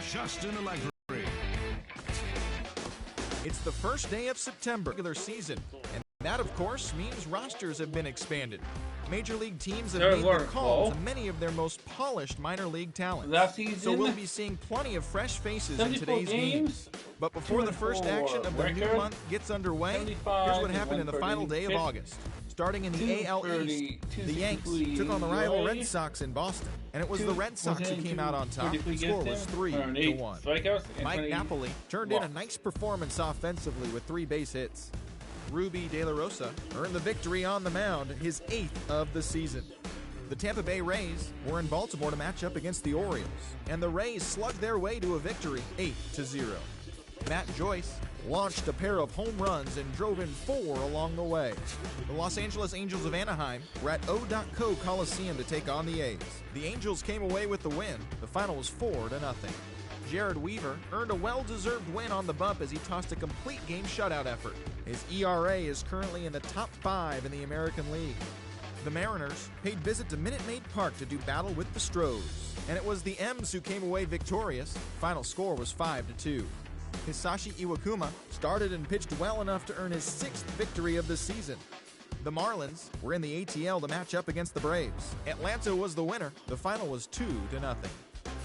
Justin Allegri. It's the first day of September regular season, and that, of course, means rosters have been expanded. Major League teams have made their call to many of their most polished minor league talents. So we'll be seeing plenty of fresh faces in today's games. But before the first action of the new month gets underway, here's what happened in the final day of August. Starting in the AL East, the Yanks took on the rival Red Sox in Boston, and it was the Red Sox who came out on top. The score was 3-1. Mike Napoli turned in a nice performance offensively with 3 base hits. Ruby De La Rosa earned the victory on the mound, his 8th of the season. The Tampa Bay Rays were in Baltimore to match up against the Orioles, and the Rays slugged their way to a victory 8-0. Matt Joyce launched a pair of home runs and drove in 4 along the way. The Los Angeles Angels of Anaheim were at O.co Coliseum to take on the A's. The Angels came away with the win. The final was 4-0. Jared Weaver earned a well-deserved win on the bump as he tossed a complete game shutout effort. His ERA is currently in the top 5 in the American League. The Mariners paid visit to Minute Maid Park to do battle with the Stros, and it was the M's who came away victorious. Final score was 5-2. Hisashi Iwakuma started and pitched well enough to earn his 6th victory of the season. The Marlins were in the ATL to match up against the Braves. Atlanta was the winner. The final was 2-0.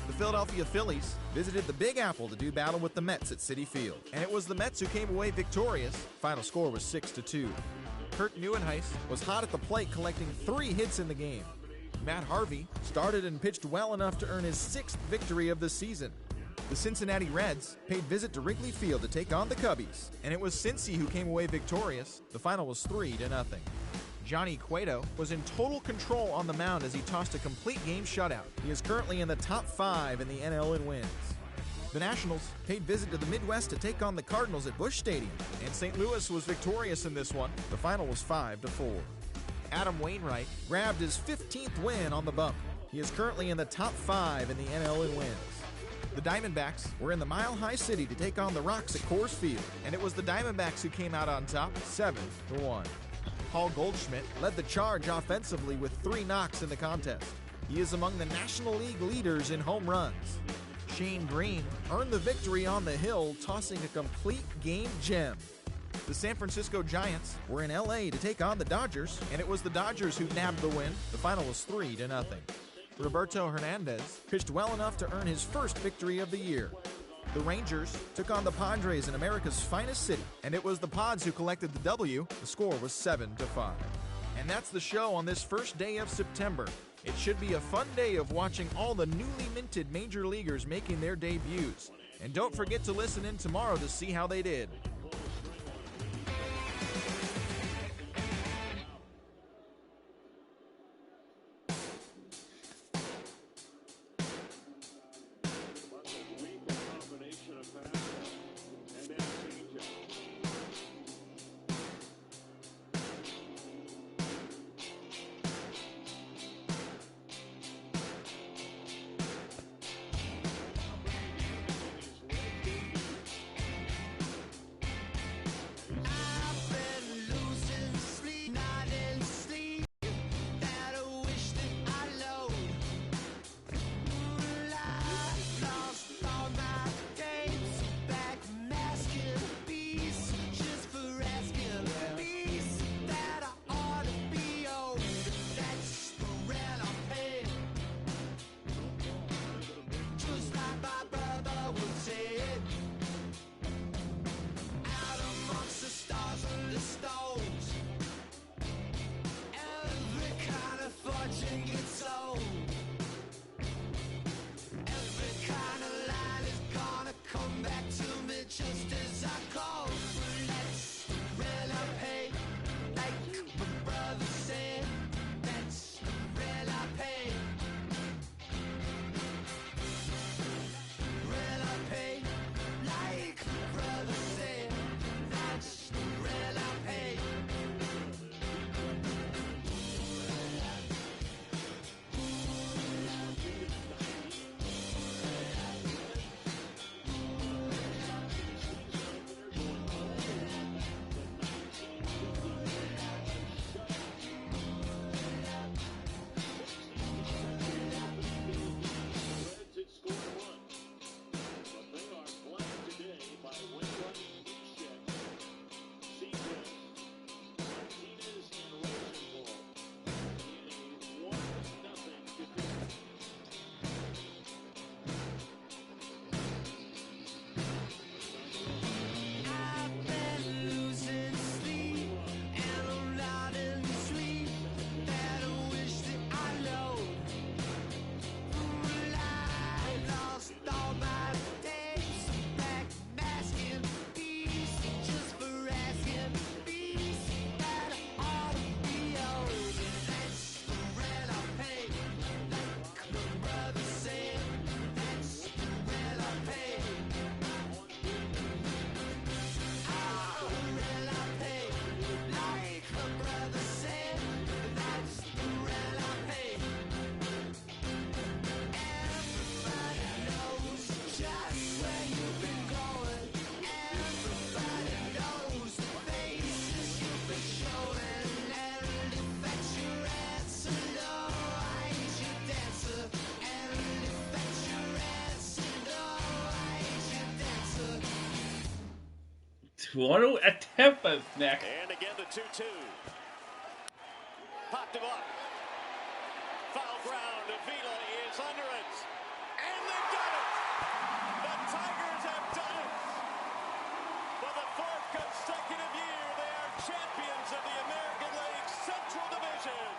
The Philadelphia Phillies visited the Big Apple to do battle with the Mets at Citi Field, and it was the Mets who came away victorious. Final score was 6-2. Kurt Neuenhuis was hot at the plate, collecting 3 hits in the game. Matt Harvey started and pitched well enough to earn his 6th victory of the season. The Cincinnati Reds paid visit to Wrigley Field to take on the Cubbies, and it was Cincy who came away victorious. The final was 3-0. Johnny Cueto was in total control on the mound as he tossed a complete game shutout. He is currently in the top 5 in the NL in wins. The Nationals paid visit to the Midwest to take on the Cardinals at Busch Stadium, and St. Louis was victorious in this one. The final was 5-4. Adam Wainwright grabbed his 15th win on the bump. He is currently in the top 5 in the NL in wins. The Diamondbacks were in the Mile High City to take on the Rocks at Coors Field, and it was the Diamondbacks who came out on top 7-1. Paul Goldschmidt led the charge offensively with 3 knocks in the contest. He is among the National League leaders in home runs. Shane Green earned the victory on the hill, tossing a complete game gem. The San Francisco Giants were in LA to take on the Dodgers, and it was the Dodgers who nabbed the win. The final was 3-0. Roberto Hernandez pitched well enough to earn his 1st victory of the year. The Rangers took on the Padres in America's finest city, and it was the Pods who collected the W. The score was 7-5. And that's the show on this first day of September. It should be a fun day of watching all the newly minted major leaguers making their debuts. And don't forget to listen in tomorrow to see how they did. Toronto at Tampa next. And again the 2-2. Popped him up. Foul ground. Avila is under it. And they've done it. The Tigers have done it. For the fourth consecutive year, they are champions of the American League Central Division.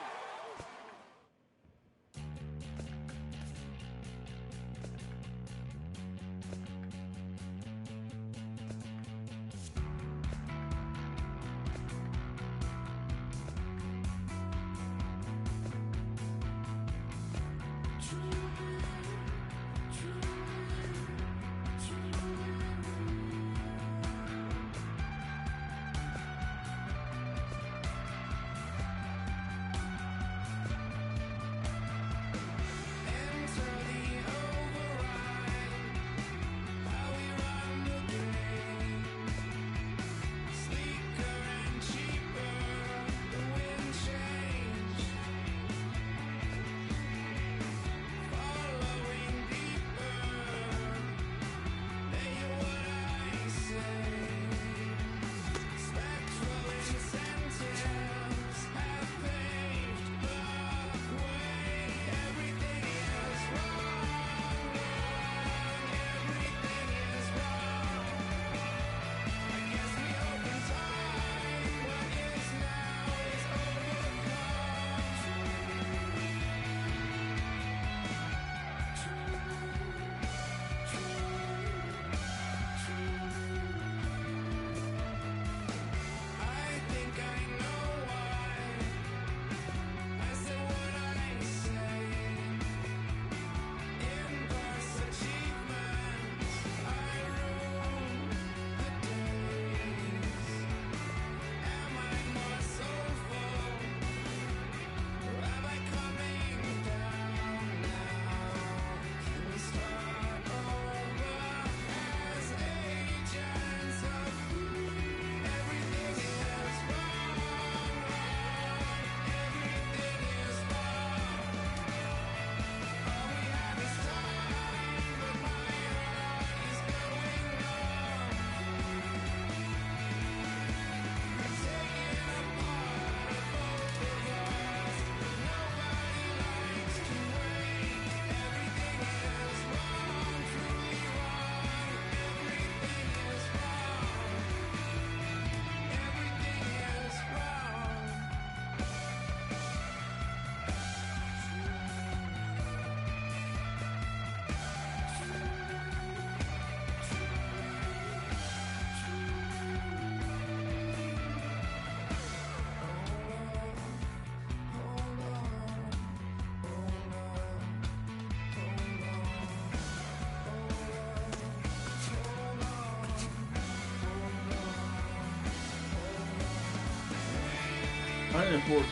$114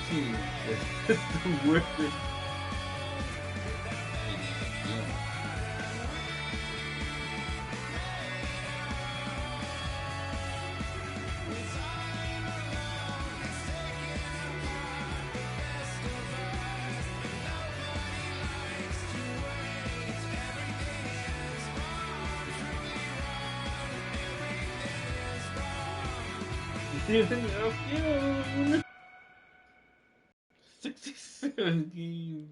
is the weirdest. You 67 games.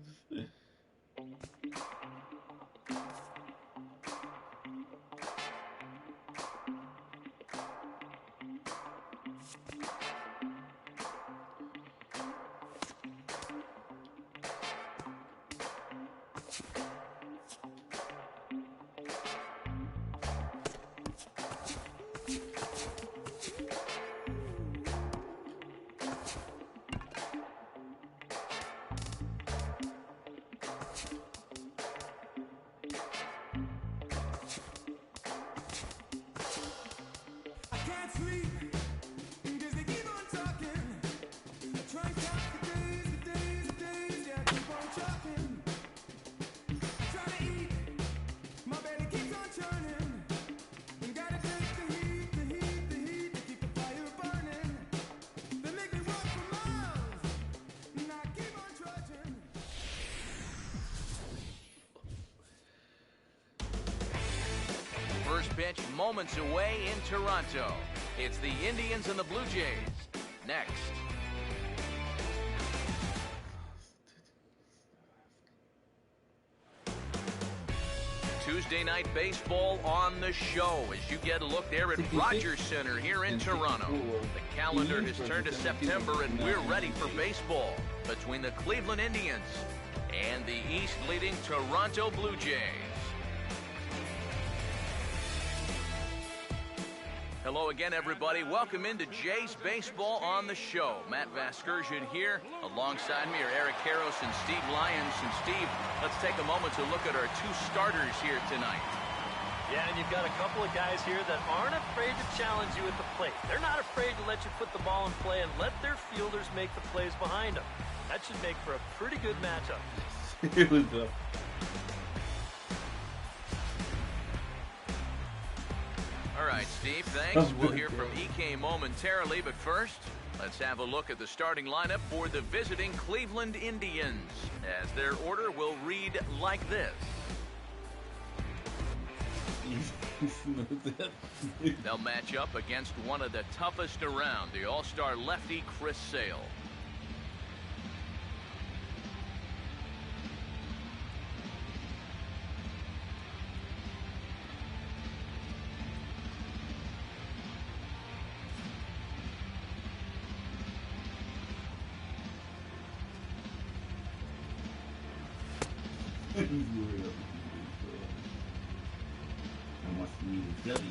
First pitch moments away in Toronto. It's the Indians and the Blue Jays. Next. Tuesday night baseball on the show as you get a look there at Rogers Center here in Toronto. The calendar has turned to September and we're ready for baseball between the Cleveland Indians and the East-leading Toronto Blue Jays. Hello again, everybody. Welcome into Jays Baseball on the show. Matt Vasgersian here. Alongside me are Eric Karros and Steve Lyons. And Steve, let's take a moment to look at our two starters here tonight. Yeah, and you've got a couple of guys here that aren't afraid to challenge you at the plate. They're not afraid to let you put the ball in play and let their fielders make the plays behind them. That should make for a pretty good matchup. Here we go. All right, Steve, thanks. We'll hear from EK momentarily, but first, let's have a look at the starting lineup for the visiting Cleveland Indians, as their order will read like this. They'll match up against one of the toughest around, the all-star lefty Chris Sale. I must need a W.